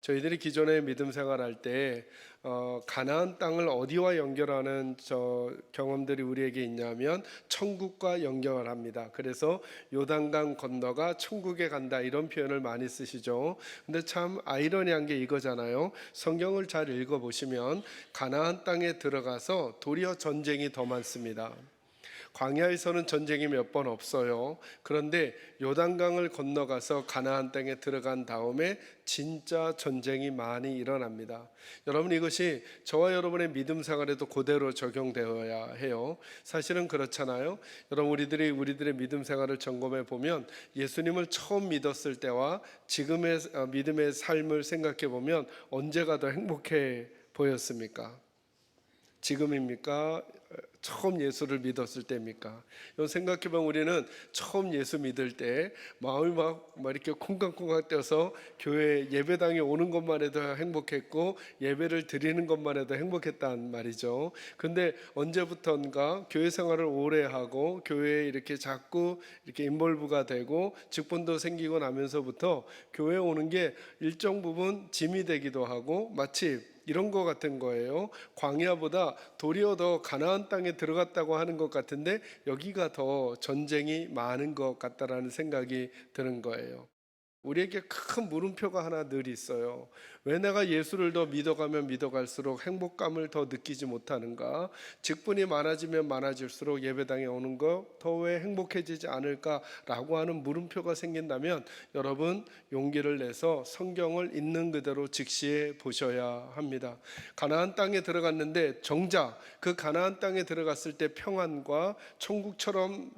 저희들이 기존에 믿음 생활할 때 가나안 땅을 어디와 연결하는 경험들이 우리에게 있냐면 천국과 연결을 합니다. 그래서 요단강 건너가 천국에 간다 이런 표현을 많이 쓰시죠. 근데 참 아이러니한 게 이거잖아요. 성경을 잘 읽어보시면 가나안 땅에 들어가서 도리어 전쟁이 더 많습니다. 광야에서는 전쟁이 몇 번 없어요. 그런데 요단강을 건너가서 가나안 땅에 들어간 다음에 진짜 전쟁이 많이 일어납니다. 여러분, 이것이 저와 여러분의 믿음 생활에도 그대로 적용되어야 해요. 사실은 그렇잖아요. 여러분, 우리들의 믿음 생활을 점검해 보면 예수님을 처음 믿었을 때와 지금의 믿음의 삶을 생각해 보면 언제가 더 행복해 보였습니까? 지금입니까? 처음 예수를 믿었을 때입니까? 생각해보면 우리는 처음 예수 믿을 때 마음이 막 이렇게 콩강콩강 뛰어서 교회 예배당에 오는 것만 해도 행복했고 예배를 드리는 것만 해도 행복했단 말이죠. 근데 언제부턴가 교회 생활을 오래 하고 교회에 이렇게 자꾸 이렇게 인볼브가 되고 직분도 생기고 나면서부터 교회에 오는 게 일정 부분 짐이 되기도 하고 마치 이런 거 같은 거예요. 광야보다 도리어 더 가나안 땅에 들어갔다고 하는 것 같은데 여기가 더 전쟁이 많은 것 같다라는 생각이 드는 거예요. 우리에게 큰 물음표가 하나 늘 있어요. 왜 내가 예수를 더 믿어가면 믿어갈수록 행복감을 더 느끼지 못하는가? 직분이 많아지면 많아질수록 예배당에 오는 거 더 왜 행복해지지 않을까라고 하는 물음표가 생긴다면 여러분 용기를 내서 성경을 있는 그대로 직시해 보셔야 합니다. 가나안 땅에 들어갔는데 정작 그 가나안 땅에 들어갔을 때 평안과 천국처럼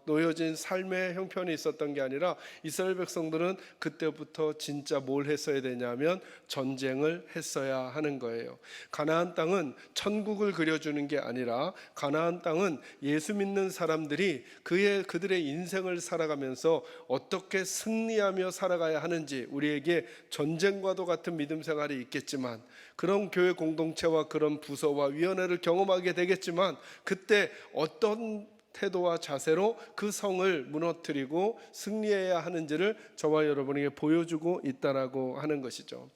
놓여진 삶의 형편이 있었던 게 아니라 이스라엘 백성들은 그때부터 진짜 뭘 했어야 되냐면 전쟁을 했어야 하는 거예요. 가나안 땅은 천국을 그려주는 게 아니라 가나안 땅은 예수 믿는 사람들이 그들의 인생을 살아가면서 어떻게 승리하며 살아가야 하는지, 우리에게 전쟁과도 같은 믿음 생활이 있겠지만 그런 교회 공동체와 그런 부서와 위원회를 경험하게 되겠지만 그때 어떤 태도와 자세로 그 성을 무너뜨리고 승리해야 하는지를 저와 여러분에게 보여주고 있다라고 하는 것이죠.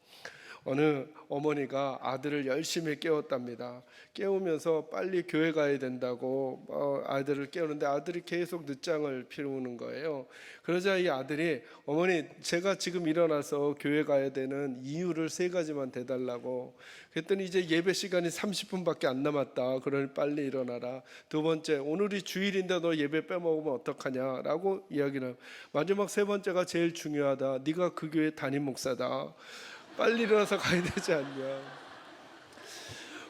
어느 어머니가 아들을 열심히 깨웠답니다. 깨우면서 빨리 교회 가야 된다고 아들을 깨우는데 아들이 계속 늦장을 피우는 거예요. 그러자 이 아들이 어머니, 제가 지금 일어나서 교회 가야 되는 이유를 3가지만 대달라고. 그랬더니 이제 예배 시간이 30분밖에 안 남았다. 그러니 빨리 일어나라. 2번째, 오늘이 주일인데 너 예배 빼먹으면 어떡하냐라고 이야기를 해요. 마지막 3번째가 제일 중요하다. 네가 그 교회 담임 목사다. 빨리 일어나서 가야 되지 않냐.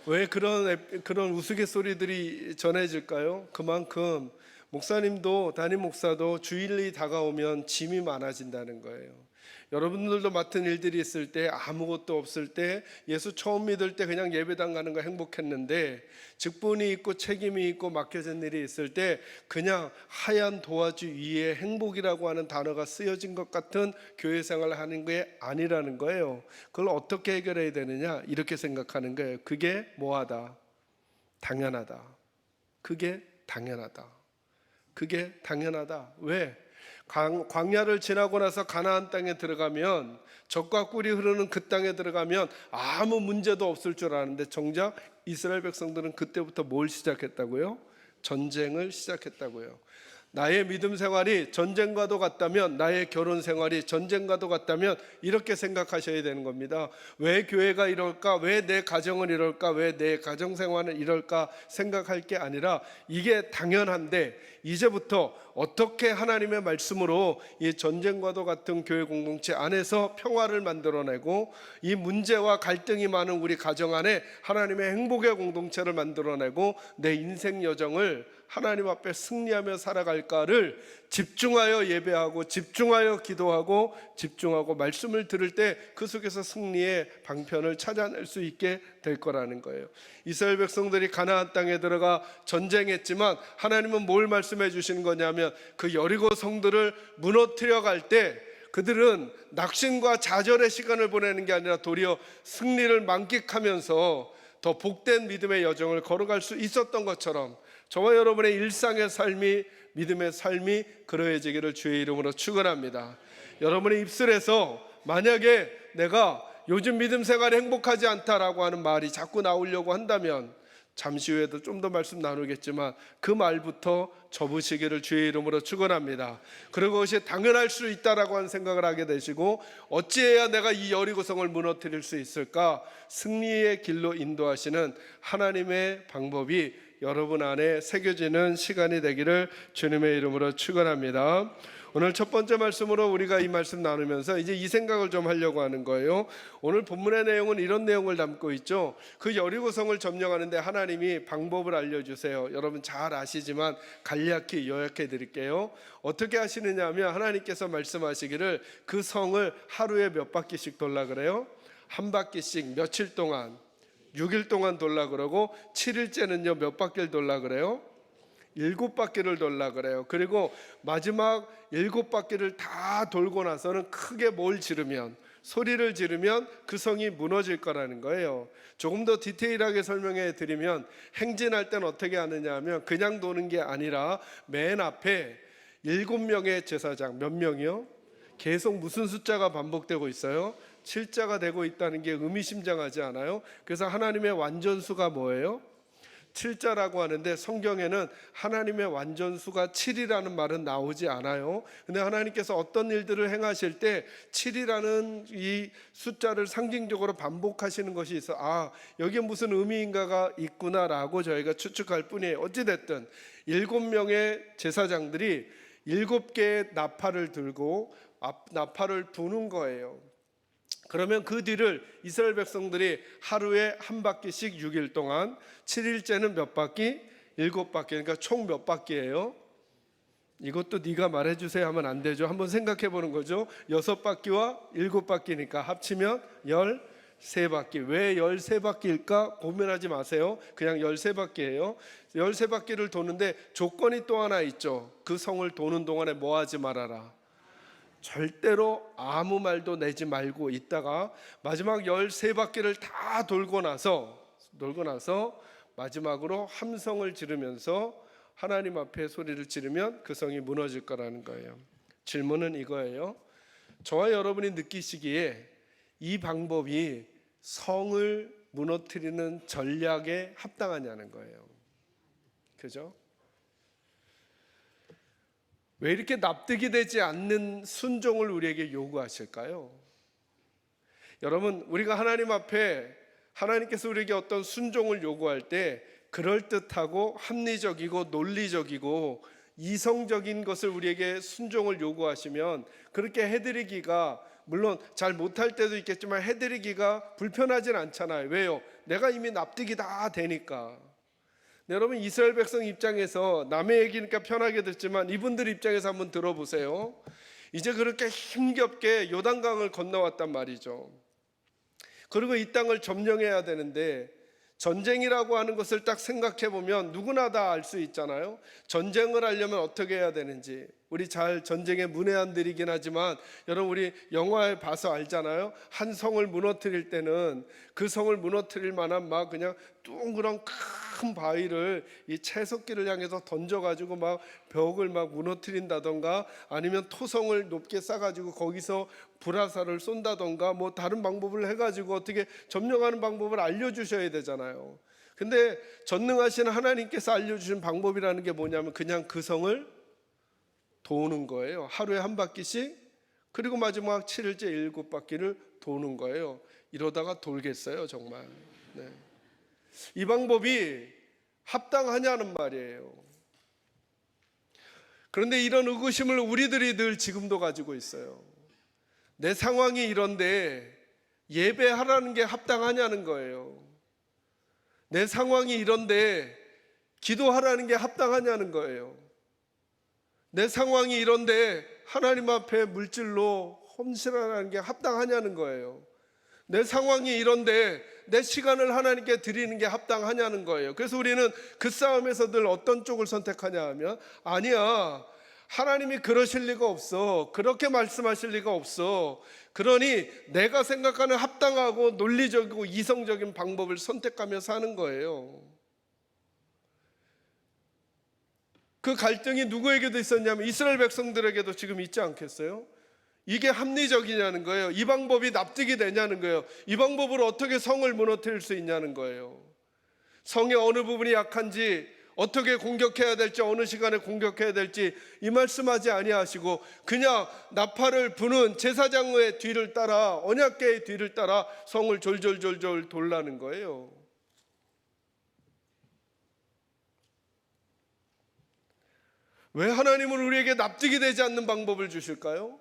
왜 그런 우스갯소리들이 전해질까요? 그만큼 목사님도 담임 목사도 주일이 다가오면 짐이 많아진다는 거예요. 여러분들도 맡은 일들이 있을 때, 아무것도 없을 때, 예수 처음 믿을 때 그냥 예배당 가는 거 행복했는데 직분이 있고 책임이 있고 맡겨진 일이 있을 때 그냥 하얀 도화지 위에 행복이라고 하는 단어가 쓰여진 것 같은 교회 생활을 하는 게 아니라는 거예요. 그걸 어떻게 해결해야 되느냐, 이렇게 생각하는 거예요. 그게 뭐하다? 당연하다. 그게 당연하다. 그게 당연하다. 왜? 광야를 지나고 나서 가나안 땅에 들어가면, 젖과 꿀이 흐르는 그 땅에 들어가면 아무 문제도 없을 줄 알았는데 정작 이스라엘 백성들은 그때부터 뭘 시작했다고요? 전쟁을 시작했다고요. 나의 믿음 생활이 전쟁과도 같다면, 나의 결혼 생활이 전쟁과도 같다면 이렇게 생각하셔야 되는 겁니다. 왜 교회가 이럴까? 왜 내 가정은 이럴까? 왜 내 가정 생활은 이럴까? 생각할 게 아니라 이게 당연한데 이제부터 어떻게 하나님의 말씀으로 이 전쟁과도 같은 교회 공동체 안에서 평화를 만들어내고 이 문제와 갈등이 많은 우리 가정 안에 하나님의 행복의 공동체를 만들어내고 내 인생 여정을 하나님 앞에 승리하며 살아갈까를 집중하여 예배하고 집중하여 기도하고 집중하고 말씀을 들을 때 그 속에서 승리의 방편을 찾아낼 수 있게 될 거라는 거예요. 이스라엘 백성들이 가나안 땅에 들어가 전쟁했지만 하나님은 뭘 말씀해 주시는 거냐면 그 여리고 성들을 무너뜨려 갈 때 그들은 낙심과 좌절의 시간을 보내는 게 아니라 도리어 승리를 만끽하면서 더 복된 믿음의 여정을 걸어갈 수 있었던 것처럼 저와 여러분의 일상의 삶이, 믿음의 삶이 그러해지기를 주의 이름으로 축원합니다. 여러분의 입술에서 만약에 내가 요즘 믿음 생활이 행복하지 않다라고 하는 말이 자꾸 나오려고 한다면 잠시 후에도 좀 더 말씀 나누겠지만 그 말부터 접으시기를 주의 이름으로 축원합니다. 그리고 그것이 당연할 수 있다라고 하는 생각을 하게 되시고 어찌해야 내가 이 여리고성을 무너뜨릴 수 있을까? 승리의 길로 인도하시는 하나님의 방법이 여러분 안에 새겨지는 시간이 되기를 주님의 이름으로 축원합니다. 오늘 첫 번째 말씀으로 우리가 이 말씀 나누면서 이제 이 생각을 좀 하려고 하는 거예요. 오늘 본문의 내용은 이런 내용을 담고 있죠. 그 여리고성을 점령하는데 하나님이 방법을 알려주세요. 여러분 잘 아시지만 간략히 요약해 드릴게요. 어떻게 하시느냐 하면 하나님께서 말씀하시기를 그 성을 하루에 몇 바퀴씩 돌라 그래요? 한 바퀴씩 며칠 동안 6일 동안 돌라 그러고 7일째는요 몇 바퀴를 돌라 그래요? 7바퀴를 돌라 그래요. 그리고 마지막 7바퀴를 다 돌고 나서는 크게 뭘 지르면, 소리를 지르면 그 성이 무너질 거라는 거예요. 조금 더 디테일하게 설명해 드리면 행진할 때는 어떻게 하느냐 하면 그냥 도는 게 아니라 맨 앞에 7명의 제사장, 몇 명이요? 계속 무슨 숫자가 반복되고 있어요? 7자가 되고 있다는 게 의미심장하지 않아요? 그래서 하나님의 완전수가 뭐예요? 7자라고 하는데 성경에는 하나님의 완전수가 7이라는 말은 나오지 않아요. 근데 하나님께서 어떤 일들을 행하실 때 7이라는 이 숫자를 상징적으로 반복하시는 것이 있어. 아, 여기에 무슨 의미인가가 있구나라고 저희가 추측할 뿐이에요. 어찌됐든 7명의 제사장들이 7개의 나팔을 들고 나팔을 부는 거예요. 그러면 그 뒤를 이스라엘 백성들이 하루에 한 바퀴씩 6일 동안, 7일째는 몇 바퀴? 7바퀴. 그러니까 총 몇 바퀴예요? 이것도 네가 말해주세요 하면 안 되죠. 한번 생각해 보는 거죠. 6바퀴와 7바퀴니까 합치면 13바퀴. 왜 13바퀴일까 고민하지 마세요. 그냥 13바퀴예요. 13바퀴를 도는데 조건이 또 하나 있죠. 그 성을 도는 동안에 뭐 하지 말아라. 절대로 아무 말도 내지 말고 있다가 마지막 13바퀴를 다 돌고 나서 마지막으로 함성을 지르면서 하나님 앞에 소리를 지르면 그 성이 무너질 거라는 거예요. 질문은 이거예요. 저와 여러분이 느끼시기에 이 방법이 성을 무너뜨리는 전략에 합당하냐는 거예요. 그죠? 왜 이렇게 납득이 되지 않는 순종을 우리에게 요구하실까요? 여러분, 우리가 하나님 앞에 하나님께서 우리에게 어떤 순종을 요구할 때 그럴듯하고 합리적이고 논리적이고 이성적인 것을 우리에게 순종을 요구하시면 그렇게 해드리기가, 물론 잘 못할 때도 있겠지만 해드리기가 불편하진 않잖아요. 왜요? 내가 이미 납득이 다 되니까. 여러분, 이스라엘 백성 입장에서 남의 얘기니까 편하게 듣지만 이분들 입장에서 한번 들어보세요. 이제 그렇게 힘겹게 요단강을 건너왔단 말이죠. 그리고 이 땅을 점령해야 되는데 전쟁이라고 하는 것을 딱 생각해 보면 누구나 다 알 수 있잖아요. 전쟁을 하려면 어떻게 해야 되는지. 우리 잘 전쟁의 문외한들이긴 하지만 여러분 우리 영화에 봐서 알잖아요. 한 성을 무너뜨릴 때는 그 성을 무너뜨릴 만한 막 그냥 둥그런 큰 바위를 이 채석기를 향해서 던져가지고 막 벽을 막 무너뜨린다던가 아니면 토성을 높게 쌓아가지고 거기서 불화살을 쏜다던가 뭐 다른 방법을 해가지고 어떻게 점령하는 방법을 알려주셔야 되잖아요. 근데 전능하신 하나님께서 알려주신 방법이라는 게 뭐냐면 그냥 그 성을 도는 거예요. 하루에 한 바퀴씩. 그리고 마지막 7일째 7바퀴를 도는 거예요. 이러다가 돌겠어요 정말. 네. 이 방법이 합당하냐는 말이에요. 그런데 이런 의구심을 우리들이 늘 지금도 가지고 있어요. 내 상황이 이런데 예배하라는 게 합당하냐는 거예요. 내 상황이 이런데 기도하라는 게 합당하냐는 거예요. 내 상황이 이런데 하나님 앞에 물질로 헌신하라는 게 합당하냐는 거예요. 내 상황이 이런데 내 시간을 하나님께 드리는 게 합당하냐는 거예요. 그래서 우리는 그 싸움에서 늘 어떤 쪽을 선택하냐 하면 아니야, 하나님이 그러실 리가 없어, 그렇게 말씀하실 리가 없어, 그러니 내가 생각하는 합당하고 논리적이고 이성적인 방법을 선택하며 사는 거예요. 그 갈등이 누구에게도 있었냐면 이스라엘 백성들에게도 지금 있지 않겠어요? 이게 합리적이냐는 거예요. 이 방법이 납득이 되냐는 거예요. 이 방법으로 어떻게 성을 무너뜨릴 수 있냐는 거예요. 성의 어느 부분이 약한지, 어떻게 공격해야 될지, 어느 시간에 공격해야 될지 이 말씀하지 아니하시고 그냥 나팔을 부는 제사장의 뒤를 따라, 언약궤의 뒤를 따라 성을 졸졸졸졸 돌라는 거예요. 왜 하나님은 우리에게 납득이 되지 않는 방법을 주실까요?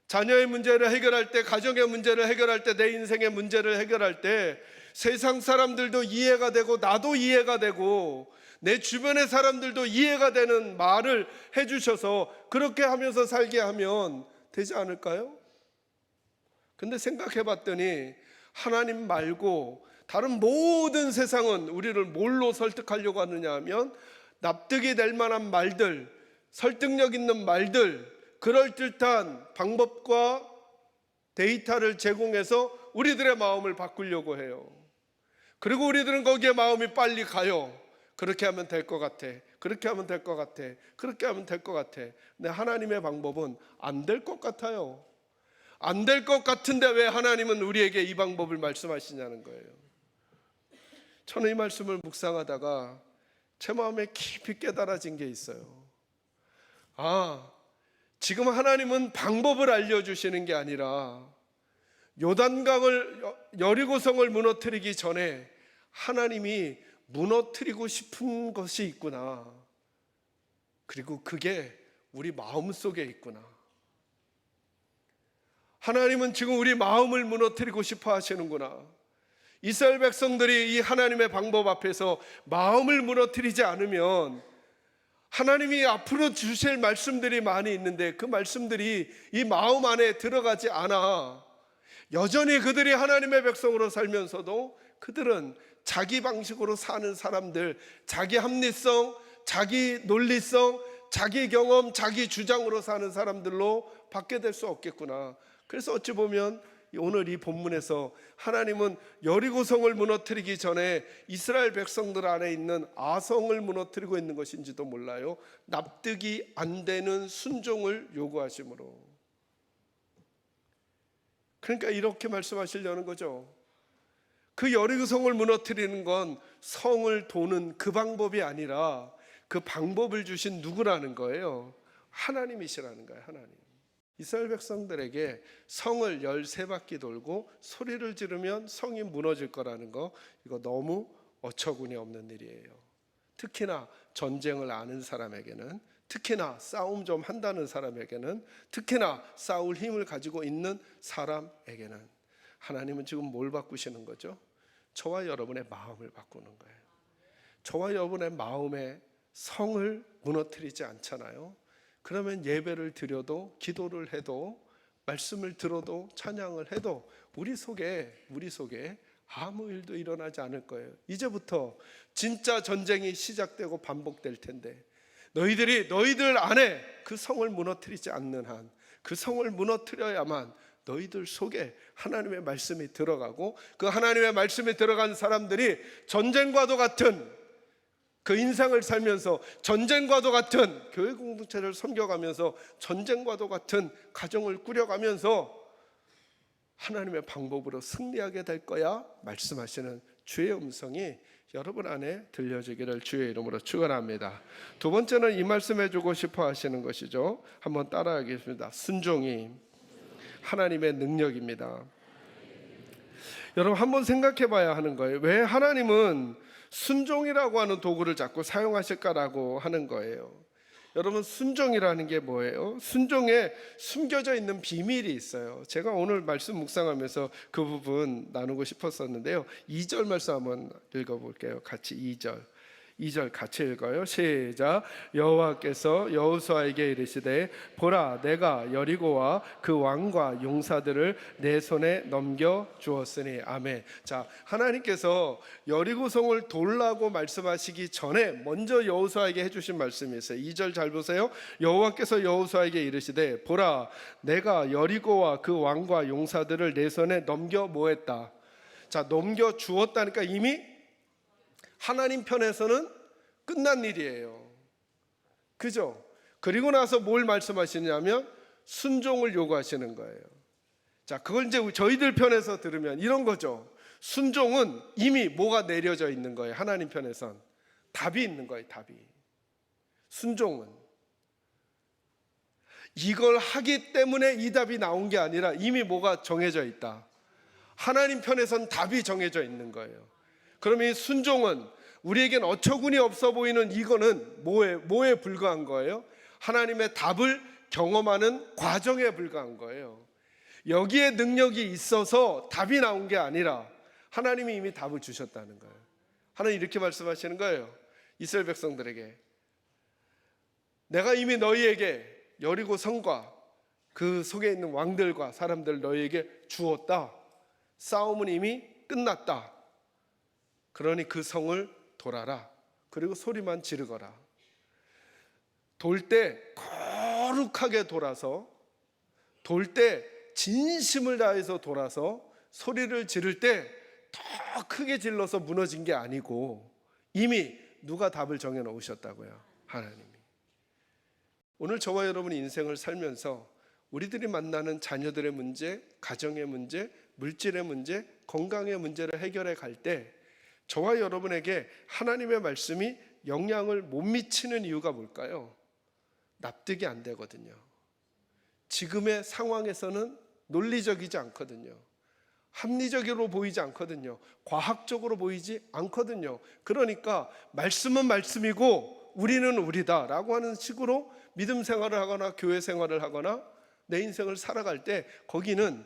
자녀의 문제를 해결할 때, 가정의 문제를 해결할 때, 내 인생의 문제를 해결할 때 세상 사람들도 이해가 되고 나도 이해가 되고 내 주변의 사람들도 이해가 되는 말을 해주셔서 그렇게 하면서 살게 하면 되지 않을까요? 근데 생각해 봤더니 하나님 말고 다른 모든 세상은 우리를 뭘로 설득하려고 하느냐 하면 납득이 될 만한 말들, 설득력 있는 말들, 그럴듯한 방법과 데이터를 제공해서 우리들의 마음을 바꾸려고 해요. 그리고 우리들은 거기에 마음이 빨리 가요. 그렇게 하면 될 것 같아. 그렇게 하면 될 것 같아. 그렇게 하면 될 것 같아. 근데 하나님의 방법은 안 될 것 같아요. 안 될 것 같은데 왜 하나님은 우리에게 이 방법을 말씀하시냐는 거예요. 저는 이 말씀을 묵상하다가 제 마음에 깊이 깨달아진 게 있어요. 지금 하나님은 방법을 알려주시는 게 아니라 요단강을, 여리고성을 무너뜨리기 전에 하나님이 무너뜨리고 싶은 것이 있구나. 그리고 그게 우리 마음속에 있구나. 하나님은 지금 우리 마음을 무너뜨리고 싶어 하시는구나. 이스라엘 백성들이 이 하나님의 방법 앞에서 마음을 무너뜨리지 않으면 하나님이 앞으로 주실 말씀들이 많이 있는데 그 말씀들이 이 마음 안에 들어가지 않아. 여전히 그들이 하나님의 백성으로 살면서도 그들은 자기 방식으로 사는 사람들, 자기 합리성, 자기 논리성, 자기 경험, 자기 주장으로 사는 사람들로 받게 될 수 없겠구나. 그래서 어찌 보면 오늘 이 본문에서 하나님은 여리고성을 무너뜨리기 전에 이스라엘 백성들 안에 있는 아성을 무너뜨리고 있는 것인지도 몰라요. 납득이 안 되는 순종을 요구하심으로. 그러니까 이렇게 말씀하시려는 거죠. 그 여리고성을 무너뜨리는 건 성을 도는 그 방법이 아니라 그 방법을 주신 누구라는 거예요? 하나님이시라는 거예요. 하나님. 이스라엘 백성들에게 성을 13바퀴 돌고 소리를 지르면 성이 무너질 거라는 거, 이거 너무 어처구니 없는 일이에요. 특히나 전쟁을 아는 사람에게는, 특히나 싸움 좀 한다는 사람에게는, 특히나 싸울 힘을 가지고 있는 사람에게는 하나님은 지금 뭘 바꾸시는 거죠? 저와 여러분의 마음을 바꾸는 거예요. 저와 여러분의 마음에 성을 무너뜨리지 않잖아요. 그러면 예배를 드려도, 기도를 해도, 말씀을 들어도, 찬양을 해도 우리 속에 아무 일도 일어나지 않을 거예요. 이제부터 진짜 전쟁이 시작되고 반복될 텐데 너희들 안에 그 성을 무너뜨리지 않는 한, 그 성을 무너뜨려야만 너희들 속에 하나님의 말씀이 들어가고 그 하나님의 말씀이 들어간 사람들이 전쟁과도 같은 그 인생을 살면서, 전쟁과도 같은 교회 공동체를 섬겨가면서, 전쟁과도 같은 가정을 꾸려가면서 하나님의 방법으로 승리하게 될 거야 말씀하시는 주의 음성이 여러분 안에 들려지기를 주의 이름으로 축원합니다. 두 번째는 이 말씀해주고 싶어 하시는 것이죠. 한번 따라하겠습니다. 순종이 하나님의 능력입니다. 여러분 한번 생각해 봐야 하는 거예요. 왜 하나님은 순종이라고 하는 도구를 자꾸 사용하실까라고 하는 거예요. 여러분 순종이라는 게 뭐예요? 순종에 숨겨져 있는 비밀이 있어요. 제가 오늘 말씀 묵상하면서 그 부분 나누고 싶었었는데요. 2절 말씀 한번 읽어볼게요. 같이 2절 같이 읽어요. 시작. 여호와께서 여호수아에게 이르시되 보라 내가 여리고와 그 왕과 용사들을 내 손에 넘겨 주었으니. 아멘. 자, 하나님께서 여리고성을 돌라고 말씀하시기 전에 먼저 여호수아에게 해주신 말씀이 있어요. 2절 잘 보세요. 여호와께서 여호수아에게 이르시되 보라 내가 여리고와 그 왕과 용사들을 내 손에 넘겨 뭐했다. 자, 넘겨 주었다니까 이미 하나님 편에서는 끝난 일이에요. 그죠? 그리고 나서 뭘 말씀하시냐면 순종을 요구하시는 거예요. 자, 그걸 이제 저희들 편에서 들으면 이런 거죠. 순종은 이미 뭐가 내려져 있는 거예요. 하나님 편에선 답이 있는 거예요. 답이. 순종은 이걸 하기 때문에 이 답이 나온 게 아니라 이미 뭐가 정해져 있다. 하나님 편에선 답이 정해져 있는 거예요. 그러면 이 순종은 우리에겐 어처구니 없어 보이는 이거는 뭐에 불과한 거예요? 하나님의 답을 경험하는 과정에 불과한 거예요. 여기에 능력이 있어서 답이 나온 게 아니라 하나님이 이미 답을 주셨다는 거예요. 하나님 이렇게 말씀하시는 거예요. 이스라엘 백성들에게 내가 이미 너희에게 여리고 성과 그 속에 있는 왕들과 사람들 너희에게 주었다. 싸움은 이미 끝났다. 그러니 그 성을 돌아라. 그리고 소리만 지르거라. 돌 때 거룩하게 돌아서, 돌 때 진심을 다해서 돌아서 소리를 지를 때 더 크게 질러서 무너진 게 아니고 이미 누가 답을 정해 놓으셨다고요. 하나님이. 오늘 저와 여러분이 인생을 살면서 우리들이 만나는 자녀들의 문제, 가정의 문제, 물질의 문제, 건강의 문제를 해결해 갈 때 저와 여러분에게 하나님의 말씀이 영향을 못 미치는 이유가 뭘까요? 납득이 안 되거든요. 지금의 상황에서는 논리적이지 않거든요. 합리적으로 보이지 않거든요. 과학적으로 보이지 않거든요. 그러니까 말씀은 말씀이고 우리는 우리다라고 하는 식으로 믿음 생활을 하거나 교회 생활을 하거나 내 인생을 살아갈 때 거기는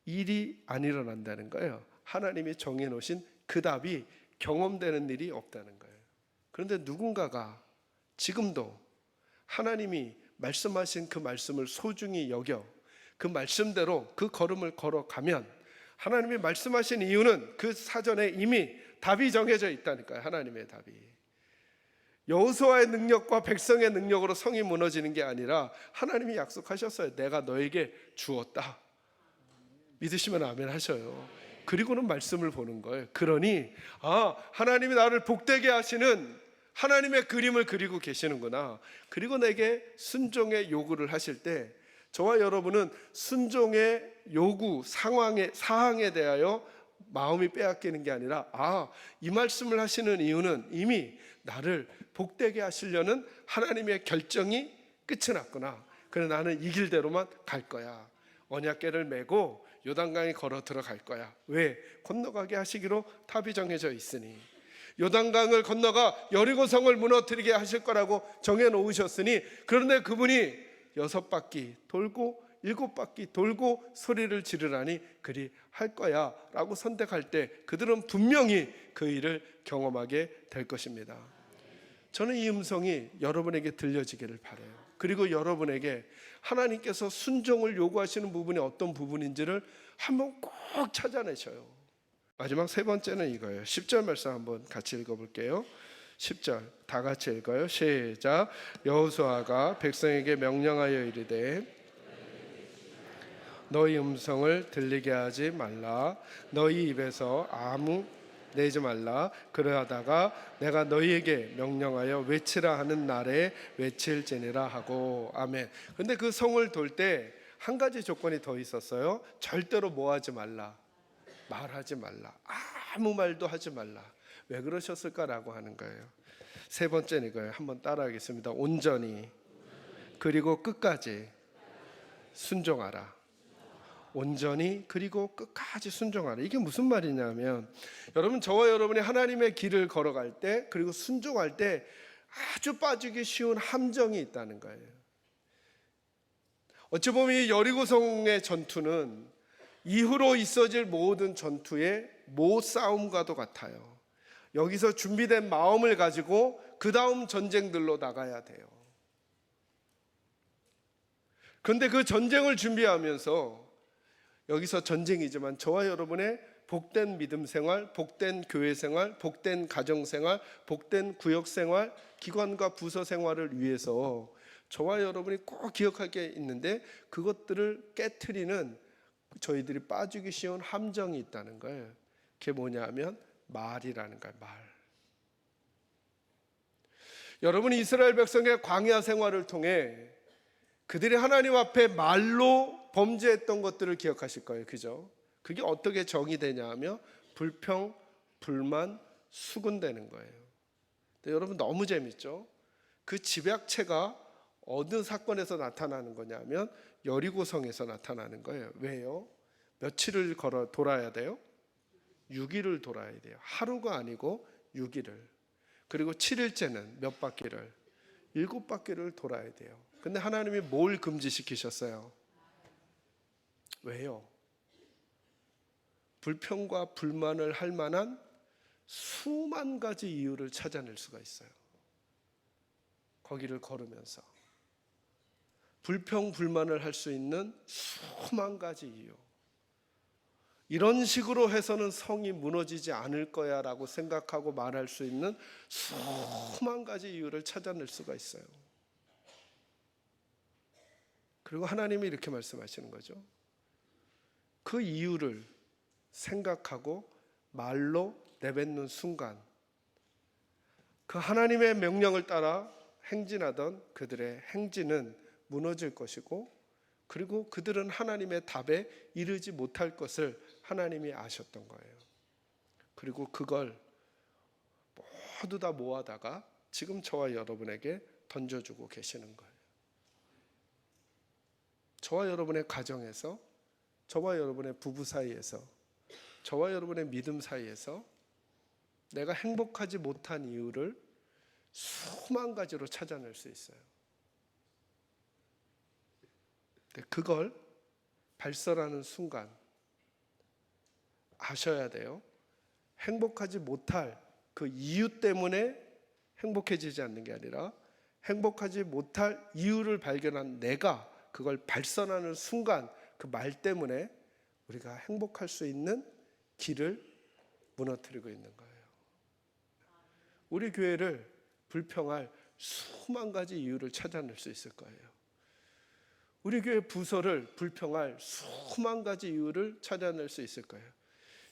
일이 안 일어난다는 거예요. 하나님이 정해놓으신 그 답이 경험되는 일이 없다는 거예요. 그런데 누군가가 지금도 하나님이 말씀하신 그 말씀을 소중히 여겨 그 말씀대로 그 걸음을 걸어가면 하나님이 말씀하신 이유는 그 사전에 이미 답이 정해져 있다니까요. 하나님의 답이. 여호수아의 능력과 백성의 능력으로 성이 무너지는 게 아니라 하나님이 약속하셨어요. 내가 너에게 주었다. 믿으시면 아멘 하셔요. 그리고는 말씀을 보는 거예요. 그러니 하나님이 나를 복되게 하시는 하나님의 그림을 그리고 계시는구나. 그리고 내게 순종의 요구를 하실 때 저와 여러분은 순종의 요구 사항에 대하여 마음이 빼앗기는 게 아니라 이 말씀을 하시는 이유는 이미 나를 복되게 하시려는 하나님의 결정이 끝이 났구나. 그래 나는 이 길대로만 갈 거야. 언약궤를 메고 요단강에 걸어 들어갈 거야. 왜? 건너가게 하시기로 답이 정해져 있으니. 요단강을 건너가 여리고성을 무너뜨리게 하실 거라고 정해 놓으셨으니, 그런데 그분이 6바퀴 돌고 7바퀴 돌고 소리를 지르라니 그리 할 거야 라고 선택할 때 그들은 분명히 그 일을 경험하게 될 것입니다. 저는 이 음성이 여러분에게 들려지기를 바라요. 그리고 여러분에게 하나님께서 순종을 요구하시는 부분이 어떤 부분인지를 한번 꼭 찾아내셔요. 마지막 세 번째는 이거예요. 10절 말씀 한번 같이 읽어볼게요. 10절 다 같이 읽어요. 시작. 여호수아가 백성에게 명령하여 이르되 너희 음성을 들리게 하지 말라. 너희 입에서 아무 내지 말라. 그러하다가 내가 너희에게 명령하여 외치라 하는 날에 외칠지니라 하고. 아멘. 근데 그 성을 돌 때 한 가지 조건이 더 있었어요. 절대로 뭐 하지 말라. 말하지 말라. 아무 말도 하지 말라. 왜 그러셨을까라고 하는 거예요. 세 번째는 이거예요. 한번 따라하겠습니다. 온전히 그리고 끝까지 순종하라. 온전히 그리고 끝까지 순종하라. 이게 무슨 말이냐면 여러분, 저와 여러분이 하나님의 길을 걸어갈 때 그리고 순종할 때 아주 빠지기 쉬운 함정이 있다는 거예요. 어찌 보면 이 여리고성의 전투는 이후로 있어질 모든 전투의 모싸움과도 같아요. 여기서 준비된 마음을 가지고 그 다음 전쟁들로 나가야 돼요. 그런데 그 전쟁을 준비하면서 여기서 전쟁이지만 저와 여러분의 복된 믿음 생활, 복된 교회 생활, 복된 가정 생활, 복된 구역 생활, 기관과 부서 생활을 위해서 저와 여러분이 꼭 기억할 게 있는데 그것들을 깨트리는 저희들이 빠지기 쉬운 함정이 있다는 거예요. 그게 뭐냐면 말이라는 거예요. 말. 여러분, 이스라엘 백성의 광야 생활을 통해 그들이 하나님 앞에 말로 범죄했던 것들을 기억하실 거예요. 그죠? 그게 어떻게 정의되냐 하면 불평, 불만, 수군되는 거예요. 근데 여러분 너무 재밌죠? 그 집약체가 어느 사건에서 나타나는 거냐면 여리고성에서 나타나는 거예요. 왜요? 며칠을 돌아야 돼요? 6일을 돌아야 돼요. 하루가 아니고 6일을. 그리고 7일째는 몇 바퀴를? 7바퀴를 돌아야 돼요. 근데 하나님이 뭘 금지시키셨어요? 왜요? 불평과 불만을 할 만한 수만 가지 이유를 찾아낼 수가 있어요. 거기를 걸으면서 불평 불만을 할 수 있는 수만 가지 이유. 이런 식으로 해서는 성이 무너지지 않을 거야 라고 생각하고 말할 수 있는 수만 가지 이유를 찾아낼 수가 있어요. 그리고 하나님이 이렇게 말씀하시는 거죠. 그 이유를 생각하고 말로 내뱉는 순간 그 하나님의 명령을 따라 행진하던 그들의 행진은 무너질 것이고, 그리고 그들은 하나님의 답에 이르지 못할 것을 하나님이 아셨던 거예요. 그리고 그걸 모두 다 모아다가 지금 저와 여러분에게 던져주고 계시는 거예요. 저와 여러분의 가정에서, 저와 여러분의 부부 사이에서, 저와 여러분의 믿음 사이에서 내가 행복하지 못한 이유를 수만 가지로 찾아낼 수 있어요. 그걸 발설하는 순간 아셔야 돼요. 행복하지 못할 그 이유 때문에 행복해지지 않는 게 아니라 행복하지 못할 이유를 발견한 내가 그걸 발설하는 순간 그 말 때문에 우리가 행복할 수 있는 길을 무너뜨리고 있는 거예요. 우리 교회를 불평할 수만 가지 이유를 찾아낼 수 있을 거예요. 우리 교회 부서를 불평할 수만 가지 이유를 찾아낼 수 있을 거예요.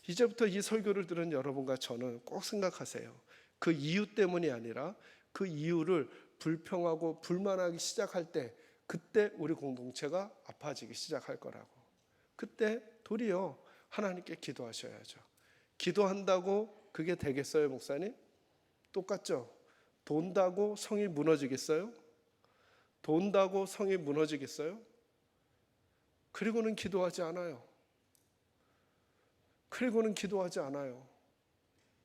이제부터 이 설교를 들은 여러분과 저는 꼭 생각하세요. 그 이유 때문이 아니라 그 이유를 불평하고 불만하기 시작할 때, 그때 우리 공동체가 아파지기 시작할 거라고. 그때 도리어 하나님께 기도하셔야죠. 기도한다고 그게 되겠어요, 목사님? 똑같죠? 돈다고 성이 무너지겠어요? 돈다고 성이 무너지겠어요? 그리고는 기도하지 않아요. 그리고는 기도하지 않아요.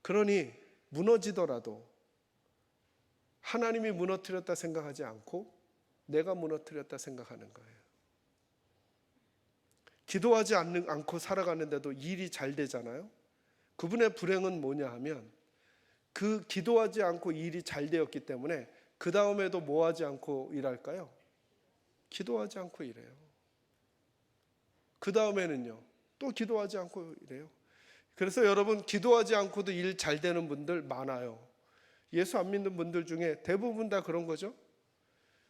그러니 무너지더라도 하나님이 무너뜨렸다 생각하지 않고 내가 무너뜨렸다 생각하는 거예요. 기도하지 않고 살아가는데도 일이 잘 되잖아요. 그분의 불행은 뭐냐 하면 그 기도하지 않고 일이 잘 되었기 때문에 그 다음에도 뭐 하지 않고 일할까요? 기도하지 않고 일해요. 그 다음에는요, 또 기도하지 않고 일해요. 그래서 여러분, 기도하지 않고도 일 잘 되는 분들 많아요. 예수 안 믿는 분들 중에 대부분 다 그런 거죠.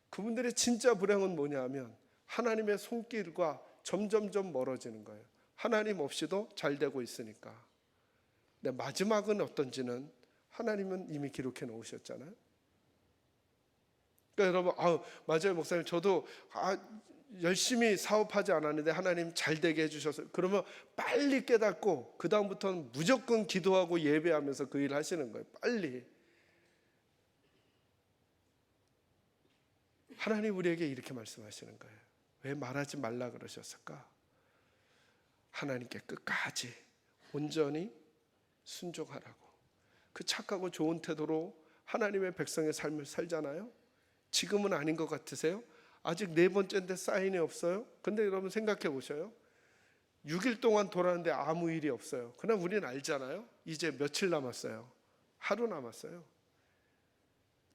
그분들의 진짜 불행은 뭐냐 하면 하나님의 손길과 점점점 멀어지는 거예요. 하나님 없이도 잘 되고 있으니까. 근데 마지막은 어떤지는 하나님은 이미 기록해 놓으셨잖아요. 그러니까 여러분, 맞아요 목사님, 저도 열심히 사업하지 않았는데 하나님 잘 되게 해주셔서, 그러면 빨리 깨닫고 그 다음부터는 무조건 기도하고 예배하면서 그 일을 하시는 거예요. 빨리. 하나님 우리에게 이렇게 말씀하시는 거예요. 왜 말하지 말라 그러셨을까? 하나님께 끝까지 온전히 순종하라고. 그 착하고 좋은 태도로 하나님의 백성의 삶을 살잖아요. 지금은 아닌 것 같으세요? 아직 4번째인데 사인이 없어요? 근데 여러분 생각해 보셔요. 6일 동안 돌았는데 아무 일이 없어요. 그럼 우리는 알잖아요. 이제 며칠 남았어요? 하루 남았어요.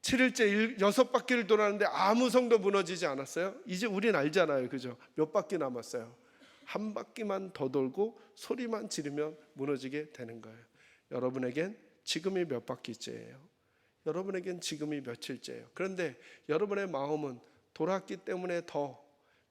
7일째 6바퀴를 돌았는데 아무 성도 무너지지 않았어요? 이제 우린 알잖아요. 그죠? 몇 바퀴 남았어요? 한 바퀴만 더 돌고 소리만 지르면 무너지게 되는 거예요. 여러분에겐 지금이 몇 바퀴째예요? 여러분에겐 지금이 며칠째예요? 그런데 여러분의 마음은 돌았기 때문에 더,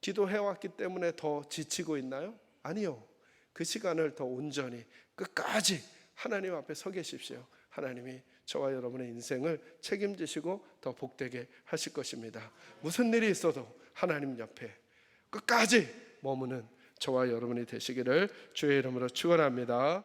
기도해왔기 때문에 더 지치고 있나요? 아니요. 그 시간을 더 온전히 끝까지 하나님 앞에 서 계십시오. 하나님이 저와 여러분의 인생을 책임지시고 더 복되게 하실 것입니다. 무슨 일이 있어도 하나님 옆에 끝까지 머무는 저와 여러분이 되시기를 주의 이름으로 축원합니다.